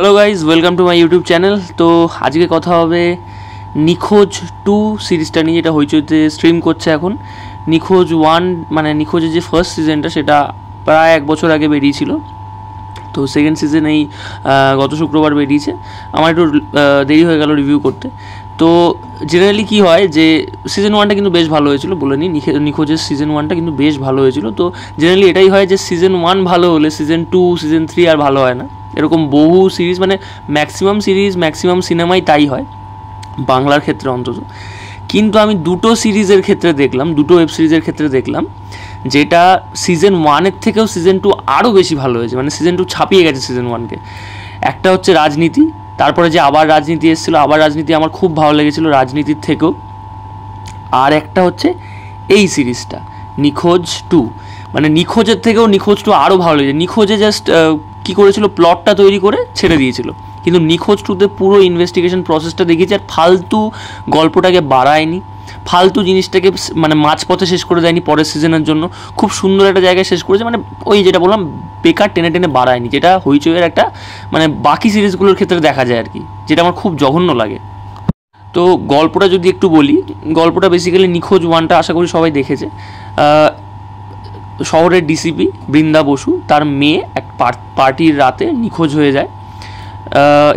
Hello guys, welcome to my YouTube channel. তো আজকে কথা হবে নিখোঁজ 2 সিরিজটা নিয়ে, যেটা হইচইতে স্ট্রিম করছে এখন। নিখোঁজ 1 মানে নিখোঁজের যে ফার্স্ট সিজনটা, সেটা প্রায় 1 বছর আগে বেরিয়েছিল। তো সেকেন্ড সিজন এই গত শুক্রবার বেরিয়েছে। আমার একটু দেরি হয়ে গেল রিভিউ করতে। তো জেনারেলি কী হয় যে সিজন 1টা কিন্তু বেশ ভালো হয়েছিল, বলে নিই নিখোঁজের সিজন 1টা কিন্তু বেশ ভালো হয়েছিল। তো জেনারেলি এটাই হয় যে সিজন 1 ভালো হলে সিজন 2 সিজন 3 আর ভালো হয় না। এরকম বহু সিরিজ, মানে ম্যাক্সিমাম সিরিজ ম্যাক্সিমাম সিনেমাই তাই হয়, বাংলার ক্ষেত্রে অন্তত। কিন্তু আমি দুটো সিরিজের ক্ষেত্রে দেখলাম, দুটো ওয়েব সিরিজের ক্ষেত্রে দেখলাম যেটা সিজন 1-এর থেকেও সিজন 2 আরও বেশি ভালো হয়েছে, মানে সিজন 2 ছাপিয়ে গেছে সিজন 1-কে। একটা হচ্ছে রাজনীতি, তারপরে যে আবার রাজনীতি এসেছিলো, আবার রাজনীতি আমার খুব ভালো লেগেছিলো রাজনীতির থেকেও। আর একটা হচ্ছে এই সিরিজটা নিখোঁজ 2, মানে নিখোঁজের থেকেও নিখোঁজ 2 আরও ভালো লেগেছে। নিখোঁজে জাস্ট কী করেছিল, প্লটটা তৈরি করে ছেড়ে দিয়েছিল, কিন্তু নিখোঁজ 2-তে পুরো ইনভেস্টিগেশন প্রসেসটা দেখিয়েছে। আর ফালতু গল্পটাকে বাড়ায়নি, ফালতু জিনিসটাকে মানে মাঝপথে শেষ করে দেয়নি পরের সিজনের জন্য। খুব সুন্দর একটা জায়গায় শেষ করেছে, মানে ওই যেটা বললাম, বেকার টেনে টেনে বাড়ায়নি, যেটা হইচইয়ের একটা মানে বাকি সিরিজগুলোর ক্ষেত্রে দেখা যায় আর কি, যেটা আমার খুব জঘন্য লাগে। তো গল্পটা যদি একটু বলি, গল্পটা বেসিক্যালি নিখোঁজ 1টা আশা করি সবাই দেখেছে। শহরের ডিসিপি বৃন্দা বসু, তার মেয়ে এক পার্টির রাতে নিখোঁজ হয়ে যায়,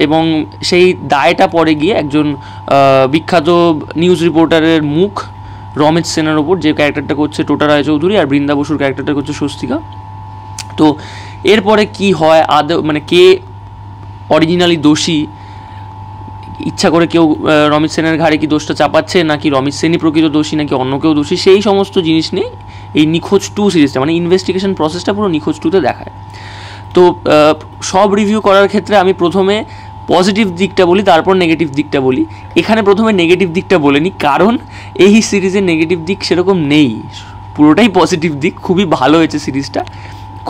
এবং সেই দায়টা পড়ে গিয়ে একজন বিখ্যাত নিউজ রিপোর্টারের মুখ রমেশ সেনের ওপর, যে ক্যারেক্টারটা করছে টোটা রায়চৌধুরী, আর বৃন্দা বসুর ক্যারেক্টারটা করছে স্বস্তিকা। তো এরপরে কি হয়, মানে কে অরিজিনালি দোষী, ইচ্ছা করে কেউ রমেশ সেনের ঘাড়ে কি দোষটা চাপাচ্ছে, নাকি রমেশ সেনই প্রকৃত দোষী, নাকি অন্য কেউ দোষী, সেই সমস্ত জিনিস নিয়ে এই নিখোঁজ 2 সিরিজটা, মানে ইনভেস্টিগেশন প্রসেসটা পুরো নিখোঁজ 2-তে দেখায়। তো সব রিভিউ করার ক্ষেত্রে আমি প্রথমে পজিটিভ দিকটা বলি, তারপর নেগেটিভ দিকটা বলি। এখানে প্রথমে নেগেটিভ দিকটা বলে নিই, কারণ এই সিরিজের নেগেটিভ দিক সেরকম নেই, পুরোটাই পজিটিভ দিক। খুবই ভালো হয়েছে সিরিজটা,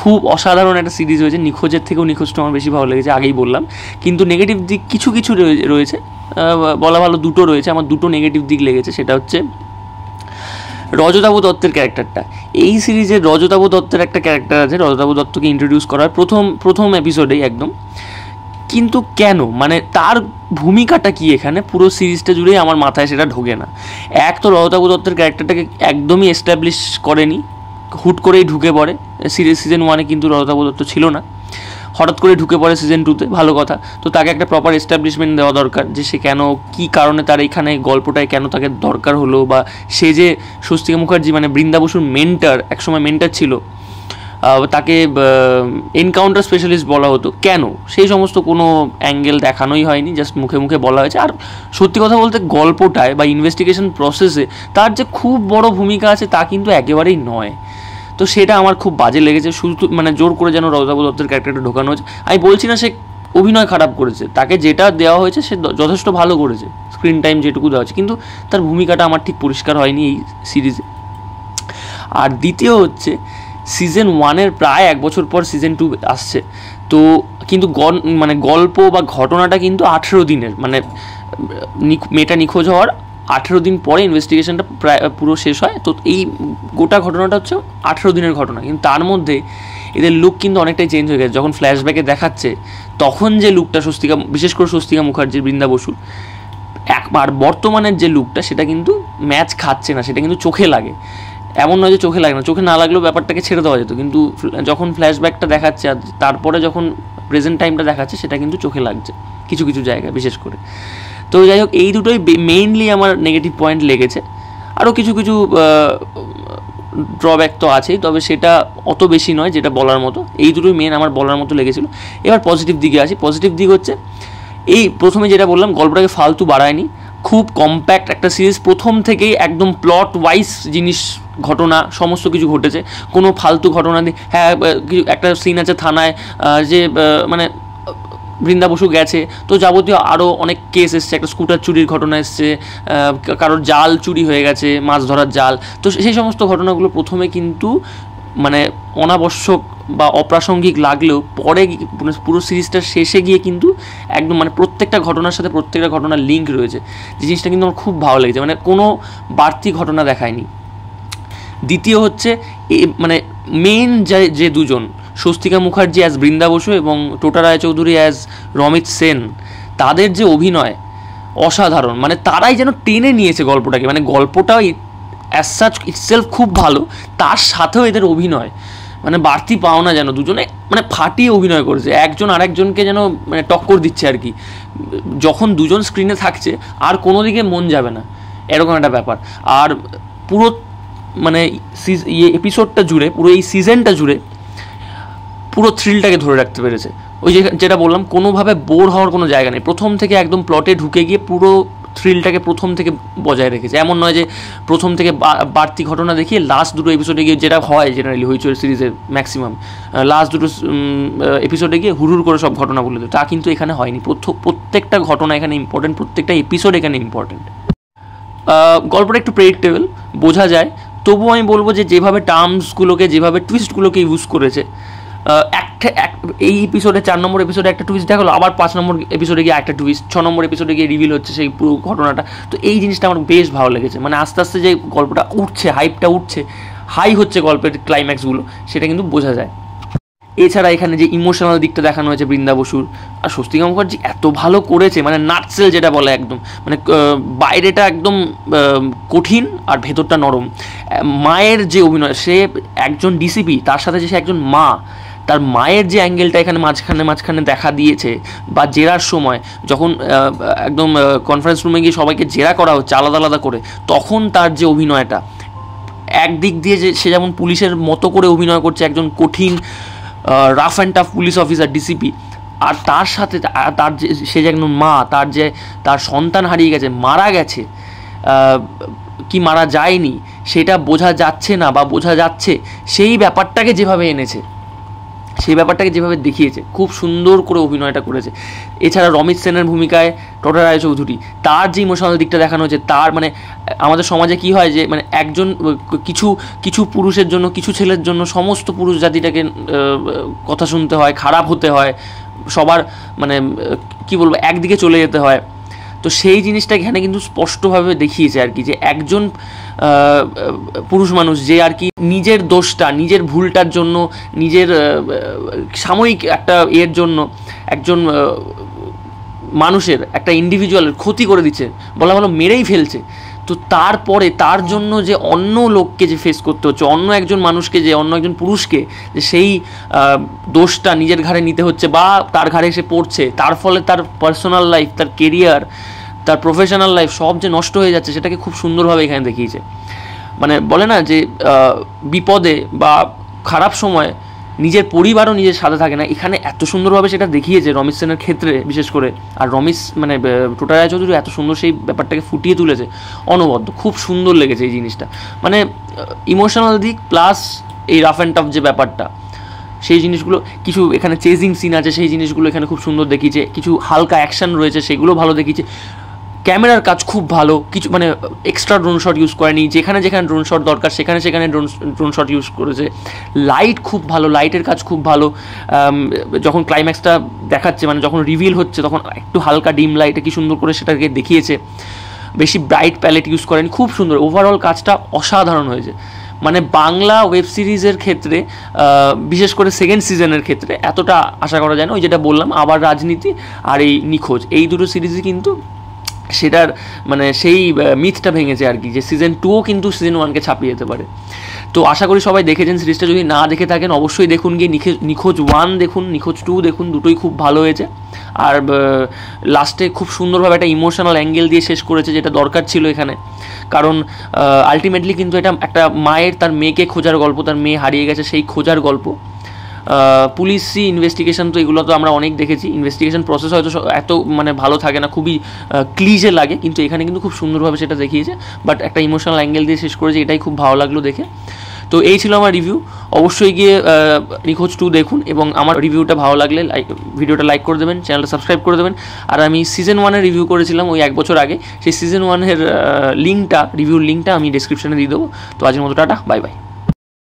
খুব অসাধারণ একটা সিরিজ হয়েছে। নিখোঁজের থেকেও নিখোঁজটা আমার বেশি ভালো লেগেছে, আগেই বললাম। কিন্তু নেগেটিভ দিক কিছু কিছু রয়েছে, বলা ভালো দুটো রয়েছে। আমার দুটো নেগেটিভ দিক লেগেছে, সেটা হচ্ছে রজতাভ দত্তের ক্যারেক্টারটা। এই সিরিজে রজতাভ দত্তের একটা ক্যারেক্টার আছে, রজতাভ দত্তকে ইন্ট্রোডিউস করার প্রথম এপিসোডেই একদম। কিন্তু কেন, মানে তার ভূমিকাটা কি এখানে, পুরো সিরিজটা জুড়েই আমার মাথায় সেটা ঢোকে না। এক তো রজতাভ দত্তের ক্যারেক্টারটাকে একদমই এস্টাবলিশ করেনি, হুট করেই ঢুকে পড়ে। সিজন 1-এ কিন্তু রজতাভ দত্ত ছিল না, হঠাৎ করে ঢুকে পড়ে সিজন 2-তে, ভালো কথা। তো তাকে একটা প্রপার এস্টাবলিশমেন্ট দেওয়া দরকার, যে সে কেন, কী কারণে তার এখানে গল্পটায় কেন তাকে দরকার হলো, বা সে যে স্বস্তিকা মুখার্জি মানে বৃন্দা বসুর মেন্টার, একসময় মেন্টার ছিল, তাকে এনকাউন্টার স্পেশালিস্ট বলা হতো কেন, সেই সমস্ত কোনো অ্যাঙ্গেল দেখানোই হয়নি, জাস্ট মুখে মুখে বলা হয়েছে। আর সত্যি কথা বলতে গল্পটায় বা ইনভেস্টিগেশন প্রসেসে তার যে খুব বড় ভূমিকা আছে তা কিন্তু একেবারেই নয়। তো সেটা আমার খুব বাজে লেগেছে, শুধু মানে জোর করে যেন রজতাভ দত্তের ক্যারেক্টারটা ঢোকানো হয়েছে। আমি বলছি না সে অভিনয় খারাপ করেছে, তাকে যেটা দেওয়া হয়েছে সে যথেষ্ট ভালো করেছে, স্ক্রিন টাইম যেটুকু দেওয়া হয়েছে, কিন্তু তার ভূমিকাটা আমার ঠিক পরিষ্কার হয়নি এই সিরিজে। আর দ্বিতীয় হচ্ছে, সিজন 1-এর প্রায় 1 বছর পর সিজন 2 আসছে, তো কিন্তু মানে গল্প বা ঘটনাটা কিন্তু 18 দিনের, মানে মেয়েটা নিখোঁজ হওয়ার 18 দিন পরে ইনভেস্টিগেশনটা প্রায় পুরো শেষ হয়। তো এই গোটা ঘটনাটা হচ্ছে 18 দিনের ঘটনা, কিন্তু তার মধ্যে এদের লুক কিন্তু অনেকটাই চেঞ্জ হয়ে গেছে। যখন ফ্ল্যাশব্যাকে দেখাচ্ছে তখন যে লুকটা স্বস্তিকা, বিশেষ করে স্বস্তিকা মুখার্জির, বৃন্দা বসুর, একবার বর্তমানের যে লুকটা, সেটা কিন্তু ম্যাচ খাচ্ছে না, সেটা কিন্তু চোখে লাগে। এমন নয় যে চোখে লাগে না, চোখে না লাগলেও ব্যাপারটাকে ছেড়ে দেওয়া যেত, কিন্তু যখন ফ্ল্যাশব্যাকটা দেখাচ্ছে আর তারপরে যখন প্রেজেন্ট টাইমটা দেখাচ্ছে, সেটা কিন্তু চোখে লাগছে কিছু কিছু জায়গায় বিশেষ করে। তো যাই হোক, এই দুটোই মেইনলি আমার নেগেটিভ পয়েন্ট লেগেছে। আরও কিছু কিছু ড্রব্যাক তো আছেই, তবে সেটা অত বেশি নয় যেটা বলার মতো। এই দুটোই মেন আমার বলার মতো লেগেছিলো। এবার পজিটিভ দিকে আসি। পজিটিভ দিক হচ্ছে, এই প্রথমে যেটা বললাম, গল্পটাকে ফালতু বাড়ায়নি, খুব কম্প্যাক্ট একটা সিরিজ। প্রথম থেকেই একদম প্লট ওয়াইজ জিনিস, ঘটনা সমস্ত কিছু ঘটেছে, কোনো ফালতু ঘটনা নেই। হ্যাঁ, একটা সিন আছে থানায়, যে মানে বৃন্দা বসু গেছে, তো যাবতীয় আরও অনেক কেস এসছে, একটা স্কুটার চুরির ঘটনা এসছে, কারোর জাল চুরি হয়ে গেছে, মাছ ধরার জাল। তো সেই সমস্ত ঘটনাগুলো প্রথমে কিন্তু মানে অনাবশ্যক বা অপ্রাসঙ্গিক লাগলেও পরে পুরো সিরিজটার শেষে গিয়ে কিন্তু একদম মানে প্রত্যেকটা ঘটনার সাথে প্রত্যেকটা ঘটনার লিঙ্ক রয়েছে, যে জিনিসটা কিন্তু আমার খুব ভালো লেগেছে, মানে কোনো বাড়তি ঘটনা দেখায়নি। দ্বিতীয় হচ্ছে মানে মেইন যে দুজন স্বস্তিকা মুখার্জি অ্যাজ বৃন্দা বসু এবং টোটা রায়চৌধুরী অ্যাজ রমিত সেন, তাদের যে অভিনয় অসাধারণ, মানে তারাই যেন টেনে নিয়েছে গল্পটাকে, মানে গল্পটা অ্যাজ সাচ ইটসেলফ খুব ভালো, তার সাথেও এদের অভিনয় মানে বাড়তি পাওনা, যেন দুজনে মানে ফাটিয়ে অভিনয় করেছে, একজন আরেকজনকে যেন মানে টক্কর দিচ্ছে আর কি। যখন দুজন স্ক্রিনে থাকছে আর কোনো দিকে মন যাবে না, এরকম একটা ব্যাপার। আর পুরো মানে এপিসোডটা জুড়ে, পুরো এই সিজনটা জুড়ে পুরো থ্রিলটাকে ধরে রাখতে পেরেছে। ওই যেটা বললাম, কোনোভাবে বোর হওয়ার কোনো জায়গা নেই, প্রথম থেকে একদম প্লটে ঢুকে গিয়ে পুরো থ্রিলটাকে প্রথম থেকে বজায় রেখেছে। এমন নয় যে প্রথম থেকে বাড়তি ঘটনা দেখিয়ে লাস্ট দুটো এপিসোডে গিয়ে, যেটা হয় জেনারেলি হইচই সিরিজের ম্যাক্সিমাম, লাস্ট দুটো এপিসোডে গিয়ে হুড় করে সব ঘটনা বলে দেয়, তা কিন্তু এখানে হয়নি। প্রত্যেকটা ঘটনা এখানে ইম্পর্টেন্ট, প্রত্যেকটা এপিসোড এখানে ইম্পর্টেন্ট। গল্পটা একটু প্রেডিক্টেবল, বোঝা যায়, তবুও আমি বলবো যে যেভাবে টার্মসগুলোকে, যেভাবে টুইস্টগুলোকে ইউজ করেছে, এই এপিসোডে 4 নম্বর এপিসোডে একটা টুইস্ট দেখালো, আবার 5 নম্বর এপিসোডে গিয়ে একটা টুইস্ট, 6 নম্বর এপিসোডে গিয়ে রিভিল হচ্ছে সেই পুরো ঘটনাটা। তো এই জিনিসটা আমার বেশ ভালো লেগেছে, মানে আস্তে আস্তে যে গল্পটা উঠছে, হাইপটা উঠছে, হাই হচ্ছে গল্পের ক্লাইম্যাক্সগুলো, সেটা কিন্তু বোঝা যায়। এছাড়া এখানে যে ইমোশনাল দিকটা দেখানো হয়েছে বৃন্দা বসুর, আর স্বস্তিকা মুখার্জি এত ভালো করেছে, মানে নাটসেল যেটা বলে একদম, মানে বাইরেটা একদম কঠিন আর ভেতরটা নরম। মায়ের যে অভিনয়, সে একজন ডিসিপি, তার সাথে যে সে একজন মা, তার মায়ের যে অ্যাঙ্গেলটা এখানে মাঝখানে দেখা দিয়েছে, বা জেরার সময় যখন একদম কনফারেন্স রুমে গিয়ে সবাইকে জেরা করা হচ্ছে আলাদা আলাদা করে, তখন তার যে অভিনয়টা, একদিক দিয়ে যে সে যেমন পুলিশের মতো করে অভিনয় করছে, একজন কঠিন rough and tough police officer DCP, আর তার সাথে তার যে সে যে একজন মা, তার সন্তান হারিয়ে গেছে, মারা গেছে, কি মারা যায়নি সেটা বোঝা যাচ্ছে না বা বোঝা যাচ্ছে, সেই ব্যাপারটাকে যেভাবে এনেছে, সেই ব্যাপারটাকে যেভাবে দেখিয়েছে, খুব সুন্দর করে অভিনয়টা করেছে। এছাড়া রমিত সেনের ভূমিকায় টোটা রায়চৌধুরী, তার যে ইমোশনাল দিকটা দেখানো হয়েছে, তার মানে আমাদের সমাজে কি হয় যে মানে একজন কিছু পুরুষের জন্য, কিছু ছেলের জন্য সমস্ত পুরুষ জাতিটাকে কথা শুনতে হয়, খারাপ হতে হয়, সবার মানে কি বলবো একদিকে চলে যেতে হয়। তো সেই জিনিসটা এখানে কিন্তু স্পষ্টভাবে দেখিয়েছে আর কি, যে একজন পুরুষ মানুষ যে আর কি নিজের দোষটা, নিজের ভুলটার জন্য, নিজের সাময়িক একটা এর জন্য একজন মানুষের, একটা ইন্ডিভিজুয়ালের ক্ষতি করে দিচ্ছে, বলা ভালো মেরেই ফেলছে, তো তারপরে তার জন্য যে অন্য লোককে যে ফেস করতে হচ্ছে, অন্য একজন মানুষকে, যে অন্য একজন পুরুষকে যে সেই দোষটা নিজের ঘাড়ে নিতে হচ্ছে বা তার ঘাড়ে এসে পড়ছে, তার ফলে তার পার্সোনাল লাইফ, তার কেরিয়ার, তার প্রফেশনাল লাইফ সব যে নষ্ট হয়ে যাচ্ছে, সেটাকে খুব সুন্দরভাবে এখানে দেখিয়েছে। মানে বলে না যে বিপদে বা খারাপ সময় নিজের পরিবারও নিজের সাথে থাকে না, এখানে এত সুন্দরভাবে সেটা দেখিয়েছে রমিত সেনের ক্ষেত্রে বিশেষ করে। আর মানে টোটা রায়চৌধুরী এত সুন্দর সেই ব্যাপারটাকে ফুটিয়ে তুলেছে, অনবদ্য, খুব সুন্দর লেগেছে এই জিনিসটা। মানে ইমোশনাল দিক প্লাস এই রাফ অ্যান্ড টাফ যে ব্যাপারটা, সেই জিনিসগুলো, কিছু এখানে চেজিং সিন আছে, সেই জিনিসগুলো এখানে খুব সুন্দর দেখিয়েছে, কিছু হালকা অ্যাকশন রয়েছে সেগুলো ভালো দেখিয়েছে, ক্যামেরার কাজ খুব ভালো, কিছু মানে এক্সট্রা ড্রোন শট ইউজ করেনি, যেখানে যেখানে ড্রোন শট দরকার সেখানে ড্রোন শট ইউজ করেছে, লাইট খুব ভালো, লাইটের কাজ খুব ভালো, যখন ক্লাইম্যাক্সটা দেখাচ্ছে মানে যখন রিভিল হচ্ছে তখন একটু হালকা ডিম লাইটে কি সুন্দর করে সেটাকে দেখিয়েছে, বেশি ব্রাইট প্যালেট ইউজ করেনি, খুব সুন্দর, ওভারঅল কাজটা অসাধারণ হয়েছে। মানে বাংলা ওয়েব সিরিজের ক্ষেত্রে বিশেষ করে সেকেন্ড সিজনের ক্ষেত্রে এতটা আশা করা যায় না। ওই যেটা বললাম, আবার রাজনীতি আর এই নিখোঁজ, এই দুটো সিরিজই কিন্তু সেটার মানে সেই মিথটা ভেঙেছে আর কি, যে সিজন 2ও কিন্তু সিজন 1কে ছাপিয়ে যেতে পারে। তো আশা করি সবাই দেখেছেন সিরিজটা, যদি না দেখে থাকেন অবশ্যই দেখুন, গিয়ে নিখোঁজ 1 দেখুন, নিখোঁজ 2 দেখুন, দুটোই খুব ভালো হয়েছে। আর লাস্টে খুব সুন্দরভাবে একটা ইমোশনাল অ্যাঙ্গেল দিয়ে শেষ করেছে, যেটা দরকার ছিল এখানে, কারণ আলটিমেটলি কিন্তু এটা একটা মায়ের তার মেয়েকে খোঁজার গল্প, তার মেয়ে হারিয়ে গেছে সেই খোঁজার গল্প। পুলিশি ইনভেস্টিগেশন তো এগুলো তো আমরা অনেক দেখেছি, ইনভেস্টিগেশন প্রসেস হয়তো এত মানে ভালো থাকে না, খুবই ক্লিশে লাগে, কিন্তু এখানে কিন্তু খুব সুন্দরভাবে সেটা দেখিয়েছে, বাট একটা ইমোশনাল অ্যাঙ্গেল দিয়ে শেষ করেছে, এটাই খুব ভালো লাগলো দেখে। তো এই ছিল আমার রিভিউ, অবশ্যই গিয়ে নিখোঁজ 2 দেখুন, এবং আমার রিভিউটা ভালো লাগলে ভিডিওটা লাইক করে দেবেন, চ্যানেলটা সাবস্ক্রাইব করে দেবেন। আর আমি সিজন 1-এর রিভিউ করেছিলাম ওই 1 বছর আগে, সেই সিজন 1-এর লিঙ্কটা, রিভিউর লিঙ্কটা আমি ডিসক্রিপশনে দিয়ে দেবো। তো আজকের মতো টাটা, বাই বাই।